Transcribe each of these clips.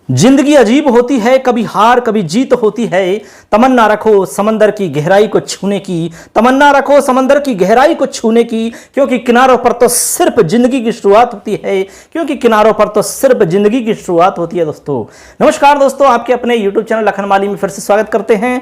जिंदगी अजीब होती है, कभी हार कभी जीत होती है। तमन्ना रखो समंदर की गहराई को छूने की, तमन्ना रखो समंदर की गहराई को छूने की, क्योंकि किनारों पर तो सिर्फ जिंदगी की शुरुआत होती है, क्योंकि किनारों पर तो सिर्फ जिंदगी की शुरुआत होती है। दोस्तों नमस्कार दोस्तों, आपके अपने YouTube चैनल लखन माली में फिर से स्वागत करते हैं।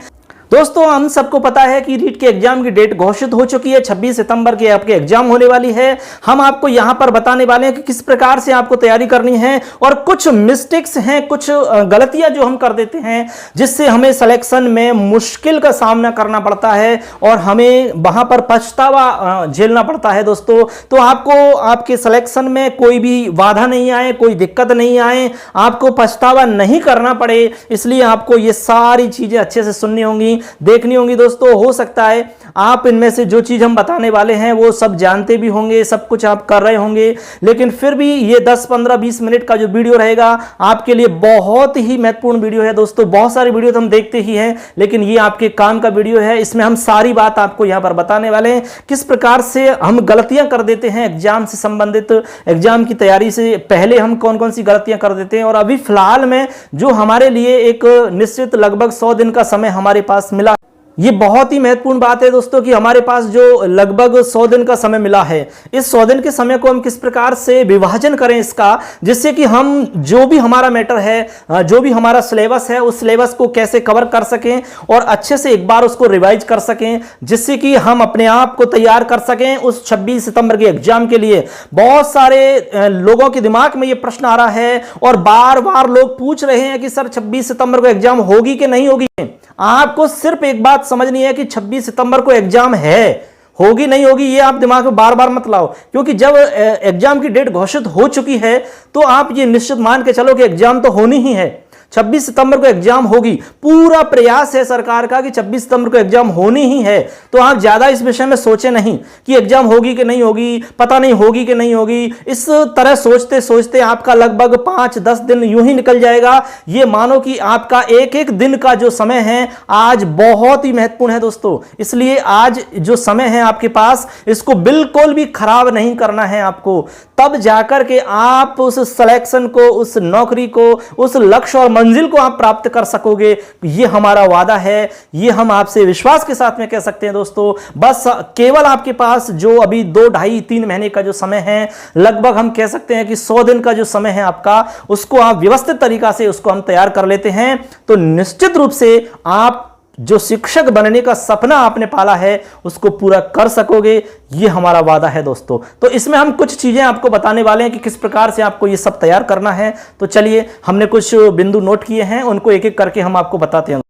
दोस्तों हम सबको पता है कि रीट के एग्जाम की डेट घोषित हो चुकी है। 26 सितंबर की आपके एग्जाम होने वाली है। हम आपको यहां पर बताने वाले हैं कि किस प्रकार से आपको तैयारी करनी है, और कुछ मिस्टेक्स हैं, कुछ गलतियां जो हम कर देते हैं जिससे हमें सिलेक्शन में मुश्किल का सामना करना पड़ता है और हमें वहां पर पछतावा झेलना पड़ता है। दोस्तों तो आपको आपके सिलेक्शन में कोई भी बाधा नहीं आए, कोई दिक्कत नहीं आए, आपको पछतावा नहीं करना पड़े, इसलिए आपको ये सारी चीजें अच्छे से सुननी होंगी, देखनी होंगी। दोस्तों हो सकता है आप इनमें से जो चीज हम बताने वाले हैं वो सब जानते भी होंगे, सब कुछ आप कर रहे होंगे, लेकिन फिर भी ये 10, 15, 20 मिनट का जो वीडियो रहेगा आपके लिए बहुत ही महत्वपूर्ण वीडियो है। दोस्तों बहुत सारी वीडियो तो हम देखते ही हैं, लेकिन ये आपके काम का वीडियो है। इसमें हम सारी बात आपको यहां पर बताने वाले हैं, किस प्रकार से हम गलतियां कर देते हैं एग्जाम से संबंधित, एग्जाम की तैयारी से पहले हम कौन कौन सी गलतियां कर देते हैं, और अभी फिलहाल में जो हमारे लिए एक निश्चित लगभग 100 दिन का समय हमारे पास मिला। ये बहुत ही महत्वपूर्ण बात है दोस्तों कि हमारे पास जो लगभग 100 दिन का समय मिला है, इस 100 दिन के समय को हम किस प्रकार से विभाजन करें इसका, जिससे कि हम जो भी हमारा मैटर है, जो भी हमारा सिलेबस है, उस सिलेबस को कैसे कवर कर सकें और अच्छे से एक बार उसको रिवाइज कर सकें, जिससे कि हम अपने आप को तैयार कर सकें उस 26 सितंबर के एग्जाम के लिए। बहुत सारे लोगों के दिमाग में ये प्रश्न आ रहा है और बार बार लोग पूछ रहे हैं कि सर 26 सितंबर को एग्जाम होगी कि नहीं होगी। आपको सिर्फ एक बात समझनी है कि 26 सितंबर को एग्जाम है, होगी नहीं होगी ये आप दिमाग में बार बार मत लाओ, क्योंकि जब एग्जाम की डेट घोषित हो चुकी है तो आप ये निश्चित मान के चलो कि एग्जाम तो होनी ही है। 26 सितंबर को एग्जाम होगी, पूरा प्रयास है सरकार का कि 26 सितंबर को एग्जाम होनी ही है। तो आप ज्यादा इस विषय में सोचे नहीं कि एग्जाम होगी कि नहीं होगी, पता नहीं होगी कि नहीं होगी। इस तरह सोचते सोचते आपका लगभग 5-10 दिन यूं ही निकल जाएगा। ये मानो कि आपका एक एक दिन का जो समय है आज बहुत ही महत्वपूर्ण है दोस्तों, इसलिए आज जो समय है आपके पास, इसको बिल्कुल भी खराब नहीं करना है आपको, तब जाकर के आप उस सिलेक्शन को, उस नौकरी को, उस लक्ष्य और मंजिल को आप प्राप्त कर सकोगे। ये हमारा वादा है, ये हम आपसे विश्वास के साथ में कह सकते हैं दोस्तों। बस केवल आपके पास जो अभी 2, 2.5, 3 महीने का जो समय है, लगभग हम कह सकते हैं कि 100 दिन का जो समय है आपका, उसको आप व्यवस्थित तरीका से उसको हम तैयार कर लेते हैं तो निश्चित रूप से आप जो शिक्षक बनने का सपना आपने पाला है उसको पूरा कर सकोगे, ये हमारा वादा है दोस्तों। तो इसमें हम कुछ चीजें आपको बताने वाले हैं कि किस प्रकार से आपको ये सब तैयार करना है। तो चलिए, हमने कुछ बिंदु नोट किए हैं, उनको एक एक करके हम आपको बताते हैं।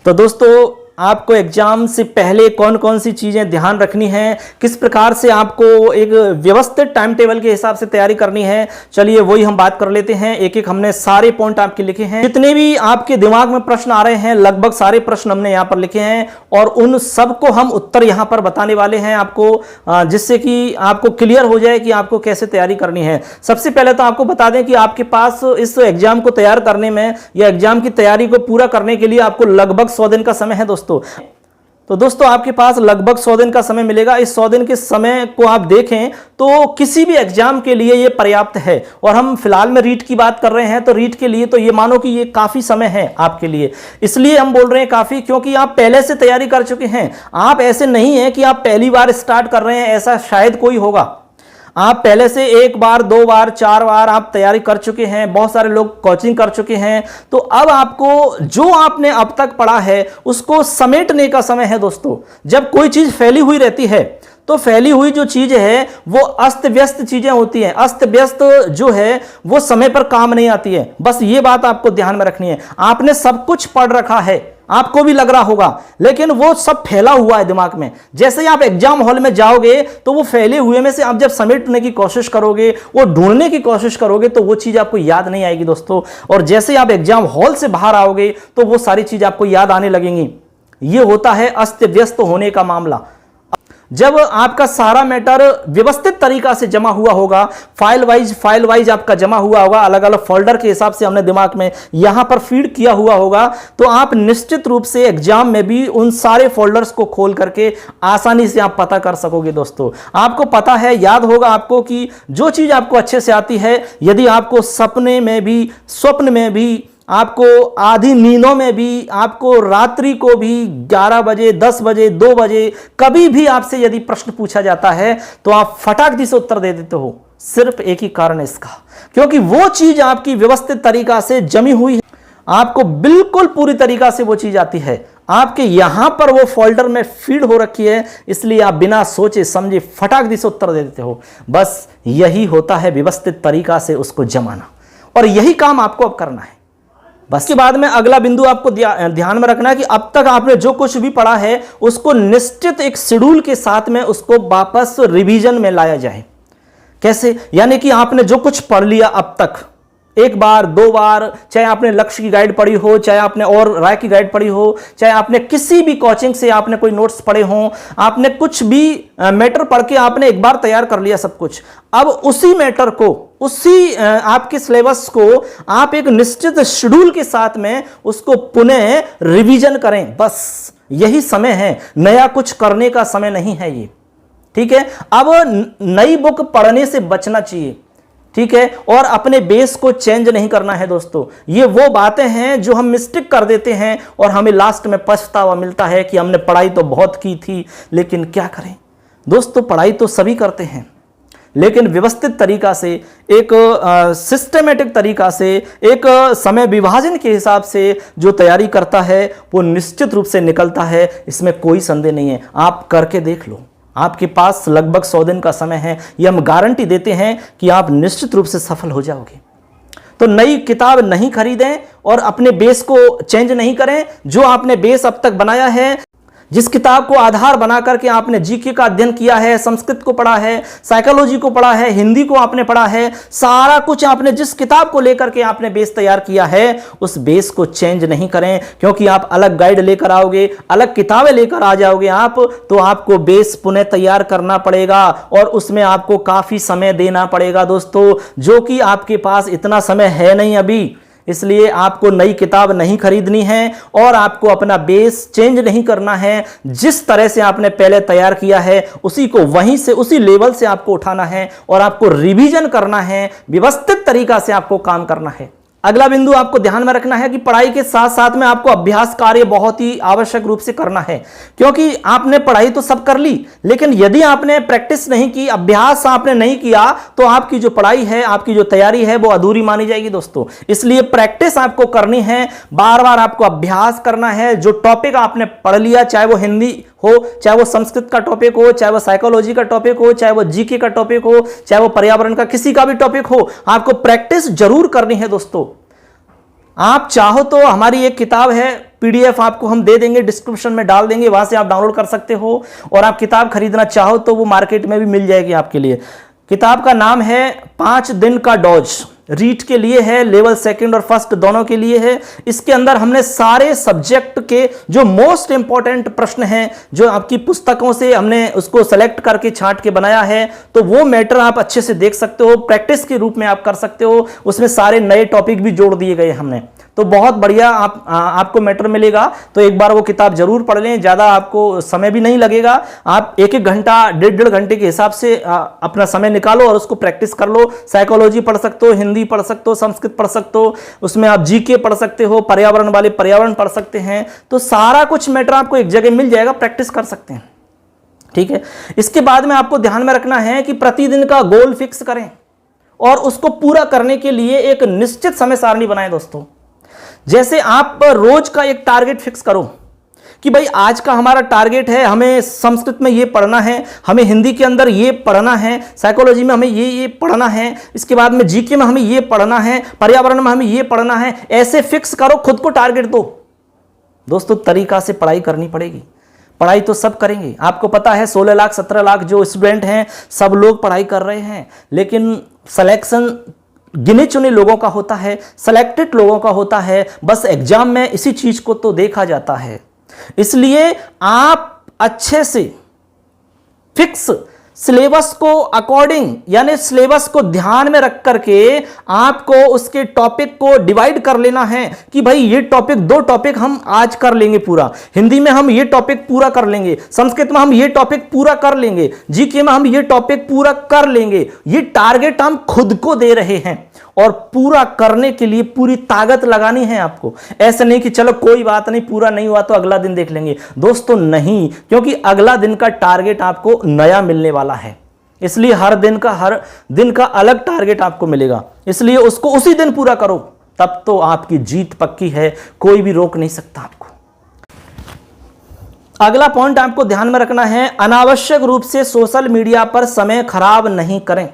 तो दोस्तों आपको एग्जाम से पहले कौन कौन सी चीजें ध्यान रखनी है, किस प्रकार से आपको एक व्यवस्थित टाइम टेबल के हिसाब से तैयारी करनी है, चलिए वही हम बात कर लेते हैं। एक एक हमने सारे पॉइंट आपके लिखे हैं, जितने भी आपके दिमाग में प्रश्न आ रहे हैं लगभग सारे प्रश्न हमने यहां पर लिखे हैं, और उन सबको हम उत्तर यहां पर बताने वाले हैं आपको, जिससे कि आपको क्लियर हो जाए कि आपको कैसे तैयारी करनी है। सबसे पहले तो आपको बता दें कि आपके पास इस एग्जाम को तैयार करने में या एग्जाम की तैयारी को पूरा करने के लिए आपको लगभग 100 दिन का समय है दोस्तों। तो दोस्तों आपके पास लगभग 100 दिन का समय मिलेगा। इस 100 दिन के समय को आप देखें तो किसी भी एग्जाम के लिए ये पर्याप्त है, और हम फिलहाल में रीट की बात कर रहे हैं तो रीट के लिए तो ये मानो कि ये काफी समय है आपके लिए। इसलिए हम बोल रहे हैं काफी, क्योंकि आप पहले से तैयारी कर चुके हैं। आप ऐसे नहीं है कि आप पहली बार स्टार्ट कर रहे हैं, ऐसा शायद कोई होगा। आप पहले से 1 बार, 2 बार, 4 बार आप तैयारी कर चुके हैं, बहुत सारे लोग कोचिंग कर चुके हैं। तो अब आपको जो आपने अब तक पढ़ा है उसको समेटने का समय है दोस्तों। जब कोई चीज फैली हुई रहती है तो फैली हुई जो चीज है वो अस्त व्यस्त चीजें होती हैं, अस्त व्यस्त जो है वो समय पर काम नहीं आती है। बस ये बात आपको ध्यान में रखनी है। आपने सब कुछ पढ़ रखा है, आपको भी लग रहा होगा, लेकिन वो सब फैला हुआ है दिमाग में। जैसे ही आप एग्जाम हॉल में जाओगे तो वो फैले हुए में से आप जब समेटने की कोशिश करोगे, वो ढूंढने की कोशिश करोगे, तो वो चीज आपको याद नहीं आएगी दोस्तों। और जैसे ही आप एग्जाम हॉल से बाहर आओगे तो वो सारी चीज आपको याद आने लगेंगी। ये होता है अस्त व्यस्त होने का मामला। जब आपका सारा मैटर व्यवस्थित तरीका से जमा हुआ होगा, फाइल वाइज आपका जमा हुआ होगा, अलग अलग फोल्डर के हिसाब से हमने दिमाग में यहां पर फीड किया हुआ होगा, तो आप निश्चित रूप से एग्जाम में भी उन सारे फोल्डर्स को खोल करके आसानी से आप पता कर सकोगे दोस्तों। आपको पता है, याद होगा आपको कि जो चीज आपको अच्छे से आती है, यदि आपको स्वप्न में भी आपको आधी नींदों में भी, आपको रात्रि को भी 11 बजे, 10 बजे, 2 बजे कभी भी आपसे यदि प्रश्न पूछा जाता है तो आप फटाक से उत्तर दे देते हो। सिर्फ एक ही कारण है इसका, क्योंकि वो चीज आपकी व्यवस्थित तरीका से जमी हुई है, आपको बिल्कुल पूरी तरीका से वो चीज आती है, आपके यहां पर वो फोल्डर में फीड हो रखी है, इसलिए आप बिना सोचे समझे फटाक से उत्तर दे देते हो। बस यही होता है व्यवस्थित तरीका से उसको जमाना, और यही काम आपको अब करना है। बस के बाद में अगला बिंदु आपको ध्यान में रखना है कि अब तक आपने जो कुछ भी पढ़ा है उसको निश्चित एक शेड्यूल के साथ में उसको वापस रिवीजन में लाया जाए। कैसे? यानी कि आपने जो कुछ पढ़ लिया अब तक, एक बार, 2 बार, चाहे आपने लक्ष्य की गाइड पढ़ी हो, चाहे आपने और राय की गाइड पढ़ी हो, चाहे आपने किसी भी कोचिंग से आपने कोई नोट्स पढ़े हो, आपने कुछ भी मैटर पढ़ के आपने एक बार तैयार कर लिया सब कुछ। अब उसी मैटर को, उसी आपके सिलेबस को आप एक निश्चित शेड्यूल के साथ में उसको पुनः रिवीजन करें। बस यही समय है, नया कुछ करने का समय नहीं है ये। ठीक है? अब नई बुक पढ़ने से बचना चाहिए। ठीक है? और अपने बेस को चेंज नहीं करना है दोस्तों। ये वो बातें हैं जो हम मिस्टेक कर देते हैं और हमें लास्ट में पछतावा मिलता है कि हमने पढ़ाई तो बहुत की थी, लेकिन क्या करें दोस्तों, पढ़ाई तो सभी करते हैं, लेकिन व्यवस्थित तरीका से, एक सिस्टमेटिक तरीका से, एक समय विभाजन के हिसाब से जो तैयारी करता है वो निश्चित रूप से निकलता है, इसमें कोई संदेह नहीं है। आप करके देख लो, आपके पास लगभग 100 दिन का समय है, ये हम गारंटी देते हैं कि आप निश्चित रूप से सफल हो जाओगे। तो नई किताब नहीं खरीदें और अपने बेस को चेंज नहीं करें। जो आपने बेस अब तक बनाया है, जिस किताब को आधार बना करके आपने जीके का अध्ययन किया है, संस्कृत को पढ़ा है, साइकोलॉजी को पढ़ा है, हिंदी को आपने पढ़ा है, सारा कुछ आपने जिस किताब को लेकर के आपने बेस तैयार किया है, उस बेस को चेंज नहीं करें। क्योंकि आप अलग गाइड लेकर आओगे, अलग किताबें लेकर आ जाओगे आप, तो आपको बेस पुनः तैयार करना पड़ेगा और उसमें आपको काफी समय देना पड़ेगा दोस्तों, जो कि आपके पास इतना समय है नहीं अभी। इसलिए आपको नई किताब नहीं खरीदनी है और आपको अपना बेस चेंज नहीं करना है। जिस तरह से आपने पहले तैयार किया है उसी को वहीं से, उसी लेवल से आपको उठाना है और आपको रिवीजन करना है, व्यवस्थित तरीका से आपको काम करना है। अगला बिंदु आपको ध्यान में रखना है कि पढ़ाई के साथ साथ में आपको अभ्यास कार्य बहुत ही आवश्यक रूप से करना है। क्योंकि आपने पढ़ाई तो सब कर ली, लेकिन यदि आपने प्रैक्टिस नहीं की, अभ्यास आपने नहीं किया, तो आपकी जो पढ़ाई है, आपकी जो तैयारी है, वो अधूरी मानी जाएगी दोस्तों। इसलिए प्रैक्टिस आपको करनी है, बार बार आपको अभ्यास करना है। जो टॉपिक आपने पढ़ लिया, चाहे वो हिंदी हो, चाहे वो संस्कृत का टॉपिक हो, चाहे वो साइकोलॉजी का टॉपिक हो, चाहे वो जीके का टॉपिक हो, चाहे वो पर्यावरण का किसी का भी टॉपिक हो, आपको प्रैक्टिस जरूर करनी है दोस्तों। आप चाहो तो हमारी एक किताब है, पीडीएफ आपको हम दे देंगे, डिस्क्रिप्शन में डाल देंगे, वहां से आप डाउनलोड कर सकते हो। और आप किताब खरीदना चाहो तो वो मार्केट में भी मिल जाएगी आपके लिए। किताब का नाम है 5 दिन का डॉज, रीट के लिए है, लेवल 2 और 1 दोनों के लिए है। इसके अंदर हमने सारे सब्जेक्ट के जो मोस्ट इंपॉर्टेंट प्रश्न हैं, जो आपकी पुस्तकों से हमने उसको सेलेक्ट करके छांट के बनाया है, तो वो मैटर आप अच्छे से देख सकते हो, प्रैक्टिस के रूप में आप कर सकते हो। उसमें सारे नए टॉपिक भी जोड़ दिए गए हमने, तो बहुत बढ़िया आपको मैटर मिलेगा। तो एक बार वो किताब जरूर पढ़ लें, ज्यादा आपको समय भी नहीं लगेगा। आप 1-1 घंटा, 1.5 घंटे के हिसाब से अपना समय निकालो और उसको प्रैक्टिस कर लो। साइकोलॉजी पढ़ सकते हो, हिंदी पढ़ सकते हो, संस्कृत पढ़ सकते हो, उसमें आप जीके पढ़ सकते हो, पर्यावरण वाले पर्यावरण पढ़ सकते हैं। तो सारा कुछ मैटर आपको एक जगह मिल जाएगा, प्रैक्टिस कर सकते हैं। ठीक है? इसके बाद में आपको ध्यान में रखना है कि प्रतिदिन का गोल फिक्स करें और उसको पूरा करने के लिए एक निश्चित समय सारणी बनाएं दोस्तों। जैसे आप रोज का एक टारगेट फिक्स करो कि भाई आज का हमारा टारगेट है, हमें संस्कृत में ये पढ़ना है, हमें हिंदी के अंदर ये पढ़ना है, साइकोलॉजी में हमें ये पढ़ना है, इसके बाद में जीके में हमें ये पढ़ना है, पर्यावरण में हमें ये पढ़ना है। ऐसे फिक्स करो, खुद को टारगेट दो दोस्तों। तरीका से पढ़ाई करनी पड़ेगी। पढ़ाई तो सब करेंगे, आपको पता है 16 लाख 17 लाख जो स्टूडेंट हैं, सब लोग पढ़ाई कर रहे हैं, लेकिन सिलेक्शन गिने चुने लोगों का होता है, सेलेक्टेड लोगों का होता है। बस एग्जाम में इसी चीज को तो देखा जाता है। इसलिए आप अच्छे से फिक्स सिलेबस को अकॉर्डिंग, यानी सिलेबस को ध्यान में रख करके आपको उसके टॉपिक को डिवाइड कर लेना है कि भाई ये टॉपिक, 2 टॉपिक हम आज कर लेंगे पूरा, हिंदी में हम ये टॉपिक पूरा कर लेंगे, संस्कृत में हम ये टॉपिक पूरा कर लेंगे, जीके में हम ये टॉपिक पूरा कर लेंगे। ये टारगेट हम खुद को दे रहे हैं और पूरा करने के लिए पूरी ताकत लगानी है आपको। ऐसा नहीं कि चलो कोई बात नहीं, पूरा नहीं हुआ तो अगला दिन देख लेंगे। दोस्तों नहीं, क्योंकि अगला दिन का टारगेट आपको नया मिलने वाला है, इसलिए हर दिन का अलग टारगेट आपको मिलेगा, इसलिए उसको उसी दिन पूरा करो, तब तो आपकी जीत पक्की है, कोई भी रोक नहीं सकता आपको। अगला पॉइंट आपको ध्यान में रखना है, अनावश्यक रूप से सोशल मीडिया पर समय खराब नहीं करें।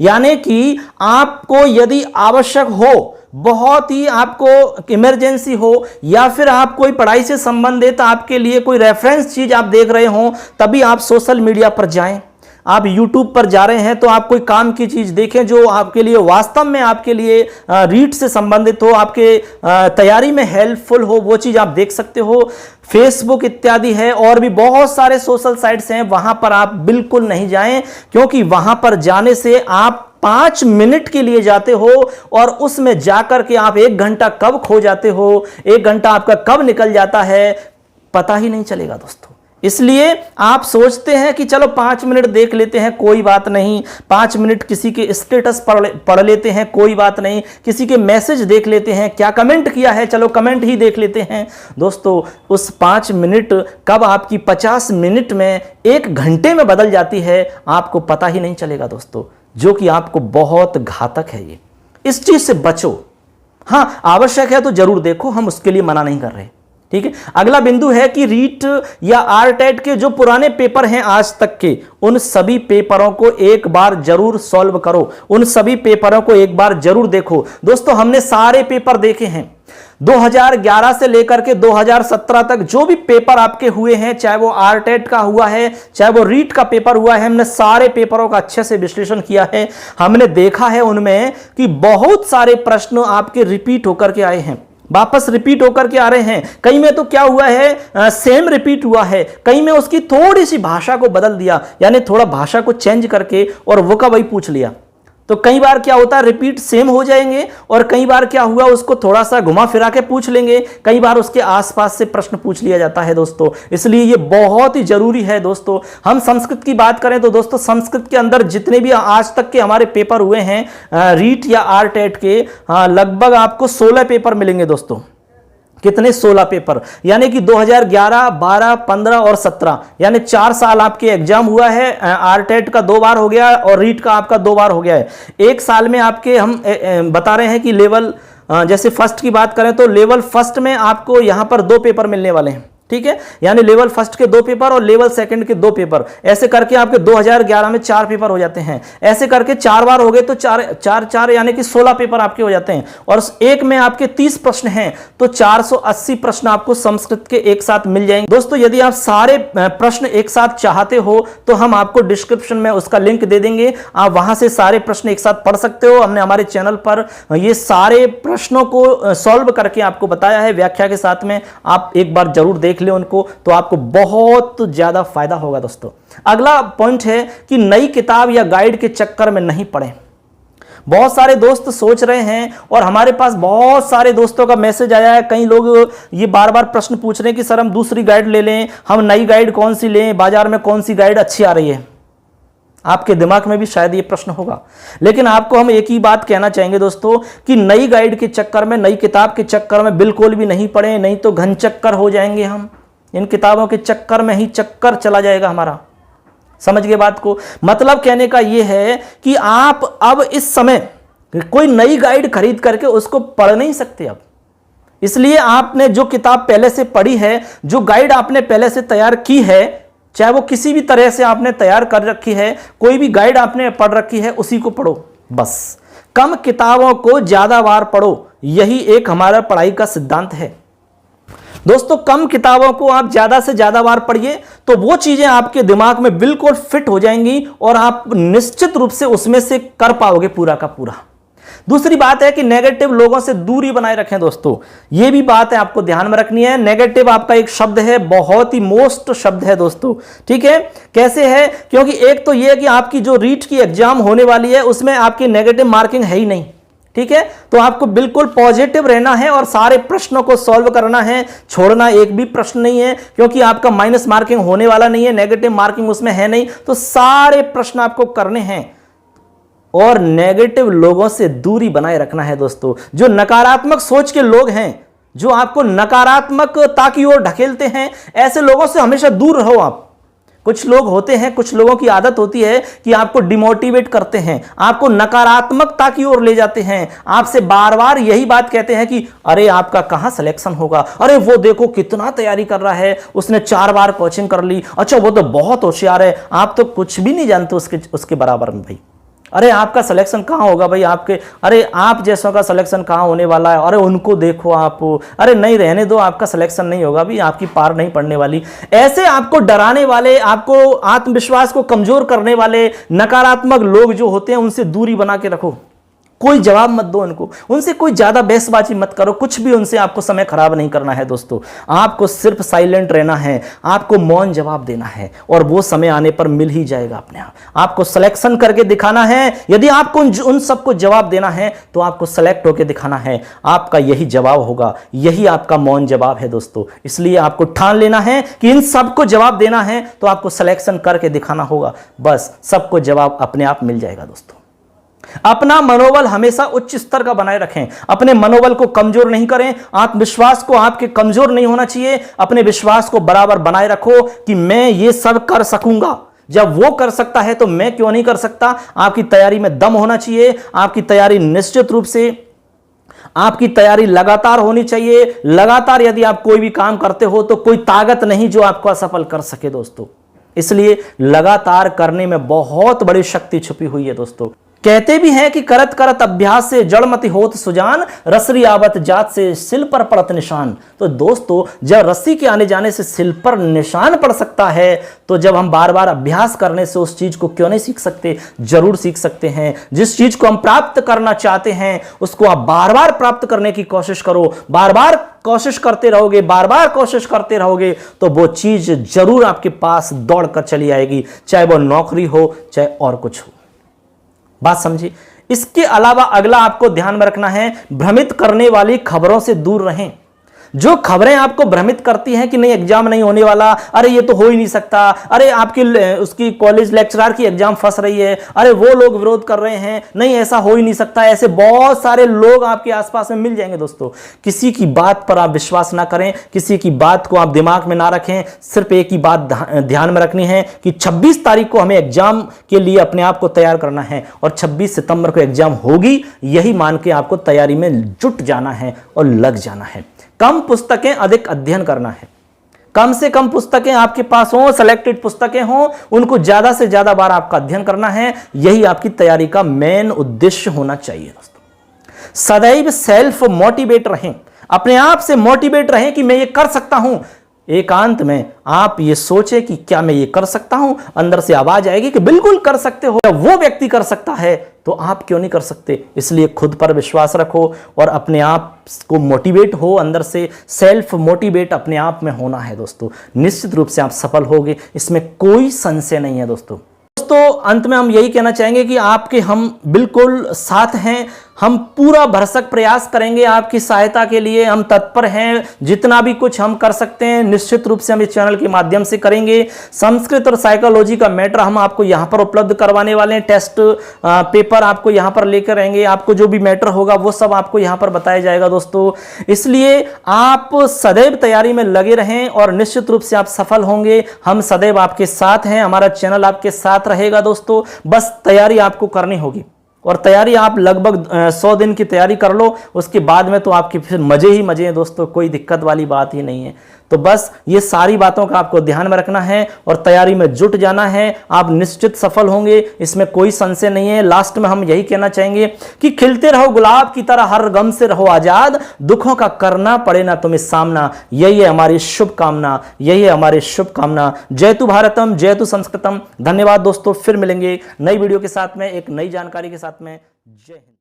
यानी कि आपको यदि आवश्यक हो, बहुत ही आपको इमरजेंसी हो, या फिर आप कोई पढ़ाई से संबंधित आपके लिए कोई रेफरेंस चीज आप देख रहे हो, तभी आप सोशल मीडिया पर जाएं। आप YouTube पर जा रहे हैं तो आप कोई काम की चीज देखें जो आपके लिए वास्तव में आपके लिए रीट से संबंधित हो, आपके तैयारी में हेल्पफुल हो, वो चीज आप देख सकते हो। फेसबुक इत्यादि है, और भी बहुत सारे सोशल साइट्स हैं, वहां पर आप बिल्कुल नहीं जाएं, क्योंकि वहां पर जाने से आप 5 मिनट के लिए जाते हो और उसमें जाकर के आप 1 घंटा कब खो जाते हो, 1 घंटा आपका कब निकल जाता है, पता ही नहीं चलेगा दोस्तों। इसलिए आप सोचते हैं कि चलो 5 मिनट देख लेते हैं, कोई बात नहीं, 5 मिनट किसी के स्टेटस पढ़ लेते हैं, कोई बात नहीं, किसी के मैसेज देख लेते हैं, क्या कमेंट किया है, चलो कमेंट ही देख लेते हैं। दोस्तों उस 5 मिनट कब आपकी 50 मिनट में 1 घंटे में बदल जाती है, आपको पता ही नहीं चलेगा दोस्तों, जो कि आपको बहुत घातक है। ये इस चीज से बचो। हां, आवश्यक है तो जरूर देखो, हम उसके लिए मना नहीं कर रहे, ठीक है। अगला बिंदु है कि रीट या आरटेट के जो पुराने पेपर हैं आज तक के, उन सभी पेपरों को एक बार जरूर सॉल्व करो, उन सभी पेपरों को एक बार जरूर देखो। दोस्तों हमने सारे पेपर देखे हैं, 2011 से लेकर के 2017 तक जो भी पेपर आपके हुए हैं, चाहे वो आरटेट का हुआ है, चाहे वो रीट का पेपर हुआ है, हमने सारे पेपरों का अच्छे से विश्लेषण किया है। हमने देखा है उनमें कि बहुत सारे प्रश्न आपके रिपीट होकर के आए हैं, वापस रिपीट होकर के आ रहे हैं। कई में तो क्या हुआ है, सेम रिपीट हुआ है, कई में उसकी थोड़ी सी भाषा को बदल दिया, यानी थोड़ा भाषा को चेंज करके और वो का वही पूछ लिया। तो कई बार क्या होता है, रिपीट सेम हो जाएंगे, और कई बार क्या हुआ, उसको थोड़ा सा घुमा फिरा के पूछ लेंगे, कई बार उसके आसपास से प्रश्न पूछ लिया जाता है दोस्तों। इसलिए ये बहुत ही जरूरी है दोस्तों। हम संस्कृत की बात करें तो दोस्तों संस्कृत के अंदर जितने भी आज तक के हमारे पेपर हुए हैं रीट या आरटेट के, लगभग आपको 16 पेपर मिलेंगे दोस्तों। कितने? 16 पेपर, यानी कि 2011, 12, 15 और 17, यानी 4 साल आपके एग्जाम हुआ है। आरटेट का 2 बार हो गया और रीट का आपका 2 बार हो गया है। 1 साल में आपके हम बता रहे हैं कि लेवल, जैसे फर्स्ट की बात करें तो लेवल फर्स्ट में आपको यहां पर 2 पेपर मिलने वाले हैं, ठीक है, यानी लेवल फर्स्ट के 2 पेपर और लेवल सेकंड के 2 पेपर, ऐसे करके आपके 2011 में 4 पेपर हो जाते हैं। ऐसे करके 4 बार हो गए तो 4 यानी कि 16 पेपर आपके हो जाते हैं, और एक में आपके 30 प्रश्न हैं, तो 480 प्रश्न आपको संस्कृत के एक साथ मिल जाएंगे। दोस्तों यदि आप सारे प्रश्न एक साथ चाहते हो तो हम आपको डिस्क्रिप्शन में उसका लिंक दे देंगे, आप वहां से सारे प्रश्न एक साथ पढ़ सकते हो। हमने हमारे चैनल पर ये सारे प्रश्नों को सॉल्व करके आपको बताया है व्याख्या के साथ में, आप एक बार जरूर देख ले उनको, तो आपको बहुत ज्यादा फायदा होगा दोस्तों। अगला पॉइंट है कि नई किताब या गाइड के चक्कर में नहीं पड़े। बहुत सारे दोस्त सोच रहे हैं, और हमारे पास बहुत सारे दोस्तों का मैसेज आया है, कई लोग ये बार बार प्रश्न पूछ रहे हैं कि सर हम दूसरी गाइड ले लें, हम नई गाइड कौन सी लें, बाजार में कौन सी गाइड अच्छी आ रही है। आपके दिमाग में भी शायद ये प्रश्न होगा, लेकिन आपको हम एक ही बात कहना चाहेंगे दोस्तों कि नई गाइड के चक्कर में, नई किताब के चक्कर में बिल्कुल भी नहीं पड़े, नहीं तो घन चक्कर हो जाएंगे हम। इन किताबों के चक्कर में ही चक्कर चला जाएगा हमारा। समझ गए बात को? मतलब कहने का यह है कि आप अब इस समय कोई नई गाइड खरीद करके उसको पढ़ नहीं सकते अब, इसलिए आपने जो किताब पहले से पढ़ी है, जो गाइड आपने पहले से तैयार की है, चाहे वो किसी भी तरह से आपने तैयार कर रखी है, कोई भी गाइड आपने पढ़ रखी है, उसी को पढ़ो बस। कम किताबों को ज्यादा बार पढ़ो, यही एक हमारा पढ़ाई का सिद्धांत है दोस्तों। कम किताबों को आप ज्यादा से ज्यादा बार पढ़िए, तो वो चीजें आपके दिमाग में बिल्कुल फिट हो जाएंगी और आप निश्चित रूप से उसमें से कर पाओगे पूरा का पूरा। दूसरी बात है कि नेगेटिव लोगों से दूरी बनाए रखें दोस्तों, ये भी बात है आपको ध्यान में रखनी है। नेगेटिव आपका एक शब्द है, बहुत ही मोस्ट शब्द है दोस्तों, ठीक है। कैसे है? क्योंकि एक तो ये है कि आपकी जो रीट की एग्जाम होने वाली है उसमें आपकी नेगेटिव मार्किंग है ही नहीं, ठीक है। तो आपको बिल्कुल पॉजिटिव रहना है और सारे प्रश्नों को सॉल्व करना है, छोड़ना एक भी प्रश्न नहीं है, क्योंकि आपका माइनस मार्किंग होने वाला नहीं है, नेगेटिव मार्किंग उसमें है नहीं, तो सारे प्रश्न आपको करने हैं। और नेगेटिव लोगों से दूरी बनाए रखना है दोस्तों। जो नकारात्मक सोच के लोग हैं, जो आपको नकारात्मकता की ओर ढकेलते हैं, ऐसे लोगों से हमेशा दूर रहो आप। कुछ लोग होते हैं, कुछ लोगों की आदत होती है कि आपको डिमोटिवेट करते हैं, आपको नकारात्मकता की ओर ले जाते हैं, आपसे बार बार यही बात कहते हैं कि अरे आपका कहां सिलेक्शन होगा, अरे वो देखो कितना तैयारी कर रहा है, उसने 4 बार कोचिंग कर ली, अच्छा वो तो बहुत होशियार है, आप तो कुछ भी नहीं जानते उसके बराबर में भाई। अरे आपका सिलेक्शन कहाँ होगा भाई, आपके अरे आप जैसों का सिलेक्शन कहाँ होने वाला है, अरे उनको देखो आप, अरे नहीं रहने दो, आपका सिलेक्शन नहीं होगा भाई, आपकी पार नहीं पड़ने वाली। ऐसे आपको डराने वाले, आपको आत्मविश्वास को कमजोर करने वाले नकारात्मक लोग जो होते हैं, उनसे दूरी बना के रखो। कोई जवाब मत दो उनको, उनसे कोई ज्यादा बहसबाजी मत करो, कुछ भी उनसे आपको समय खराब नहीं करना है दोस्तों। आपको सिर्फ साइलेंट रहना है, आपको मौन जवाब देना है, और वो समय आने पर मिल ही जाएगा अपने आप। आपको सिलेक्शन करके दिखाना है। यदि आपको उन सबको जवाब देना है तो आपको सेलेक्ट होकर दिखाना है। आपका यही जवाब होगा, यही आपका मौन जवाब है दोस्तों। इसलिए आपको ठान लेना है कि इन सबको जवाब देना है तो आपको सिलेक्शन करके दिखाना होगा। बस सबको जवाब अपने आप मिल जाएगा दोस्तों। अपना मनोबल हमेशा उच्च स्तर का बनाए रखें, अपने मनोबल को कमजोर नहीं करें। आत्मविश्वास को आपके कमजोर नहीं होना चाहिए, अपने विश्वास को बराबर बनाए रखो कि मैं ये सब कर सकूंगा। जब वो कर सकता है तो मैं क्यों नहीं कर सकता। आपकी तैयारी में दम होना चाहिए, आपकी तैयारी निश्चित रूप से, आपकी तैयारी लगातार होनी चाहिए। लगातार यदि आप कोई भी काम करते हो तो कोई ताकत नहीं जो आपको असफल कर सके दोस्तों। इसलिए लगातार करने में बहुत बड़ी शक्ति छुपी हुई है दोस्तों। कहते भी हैं कि करत करत अभ्यास से जड़मति होत सुजान, रसरी आवत जात से सिल पर पड़त निशान। तो दोस्तों जब रस्सी के आने जाने से सिल पर निशान पड़ सकता है, तो जब हम बार बार अभ्यास करने से उस चीज को क्यों नहीं सीख सकते। जरूर सीख सकते हैं। जिस चीज को हम प्राप्त करना चाहते हैं उसको आप बार बार प्राप्त करने की कोशिश करो। बार बार कोशिश करते रहोगे, बार बार कोशिश करते रहोगे तो वो चीज जरूर आपके पास दौड़ कर चली आएगी, चाहे वो नौकरी हो चाहे और कुछ हो। बात समझिए। इसके अलावा अगला आपको ध्यान में रखना है, भ्रमित करने वाली खबरों से दूर रहें। जो खबरें आपको भ्रमित करती हैं कि नहीं एग्जाम नहीं होने वाला, अरे ये तो हो ही नहीं सकता, अरे आपकी उसकी कॉलेज लेक्चरर की एग्जाम फंस रही है, अरे वो लोग विरोध कर रहे हैं, नहीं ऐसा हो ही नहीं सकता, ऐसे बहुत सारे लोग आपके आसपास में मिल जाएंगे दोस्तों। किसी की बात पर आप विश्वास ना करें, किसी की बात को आप दिमाग में ना रखें। सिर्फ एक ही बात ध्यान में रखनी है कि 26 तारीख को हमें एग्जाम के लिए अपने आप को तैयार करना है और 26 सितंबर को एग्जाम होगी, यही मान के आपको तैयारी में जुट जाना है और लग जाना है। कम पुस्तकें अधिक अध्ययन करना है। कम से कम पुस्तकें आपके पास हों, सेलेक्टेड पुस्तकें हों, उनको ज्यादा से ज्यादा बार आपका अध्ययन करना है। यही आपकी तैयारी का मेन उद्देश्य होना चाहिए दोस्तों। सदैव सेल्फ मोटिवेट रहें, अपने आप से मोटिवेट रहें कि मैं ये कर सकता हूं। एकांत में आप ये सोचें कि क्या मैं ये कर सकता हूं, अंदर से आवाज आएगी कि बिल्कुल कर सकते हो। वो व्यक्ति कर सकता है तो आप क्यों नहीं कर सकते। इसलिए खुद पर विश्वास रखो और अपने आप को मोटिवेट हो, अंदर से सेल्फ मोटिवेट अपने आप में होना है दोस्तों। निश्चित रूप से आप सफल होगे, इसमें कोई संशय नहीं है दोस्तों। अंत में हम यही कहना चाहेंगे कि आपके हम बिल्कुल साथ हैं, हम पूरा भरसक प्रयास करेंगे आपकी सहायता के लिए, हम तत्पर हैं। जितना भी कुछ हम कर सकते हैं निश्चित रूप से हम इस चैनल के माध्यम से करेंगे। संस्कृत और साइकोलॉजी का मैटर हम आपको यहाँ पर उपलब्ध करवाने वाले हैं, टेस्ट पेपर आपको यहाँ पर लेकर आएंगे, आपको जो भी मैटर होगा वो सब आपको यहाँ पर बताया जाएगा दोस्तों। इसलिए आप सदैव तैयारी में लगे रहें और निश्चित रूप से आप सफल होंगे। हम सदैव आपके साथ हैं, हमारा चैनल आपके साथ रहेगा दोस्तों। बस तैयारी आपको करनी होगी और तैयारी आप लगभग 100 दिन की तैयारी कर लो, उसके बाद में तो आपके फिर मजे ही मजे हैं दोस्तों, कोई दिक्कत वाली बात ही नहीं है। तो बस ये सारी बातों का आपको ध्यान में रखना है और तैयारी में जुट जाना है। आप निश्चित सफल होंगे, इसमें कोई संशय नहीं है। लास्ट में हम यही कहना चाहेंगे कि खिलते रहो गुलाब की तरह, हर गम से रहो आजाद, दुखों का करना पड़े ना तुम्हें सामना, यही है हमारी शुभकामना, यही है हमारी शुभकामना। जयतु भारतम, जयतु संस्कृतम। धन्यवाद दोस्तों, फिर मिलेंगे नई वीडियो के साथ में, एक नई जानकारी के साथ में। जय हिंद।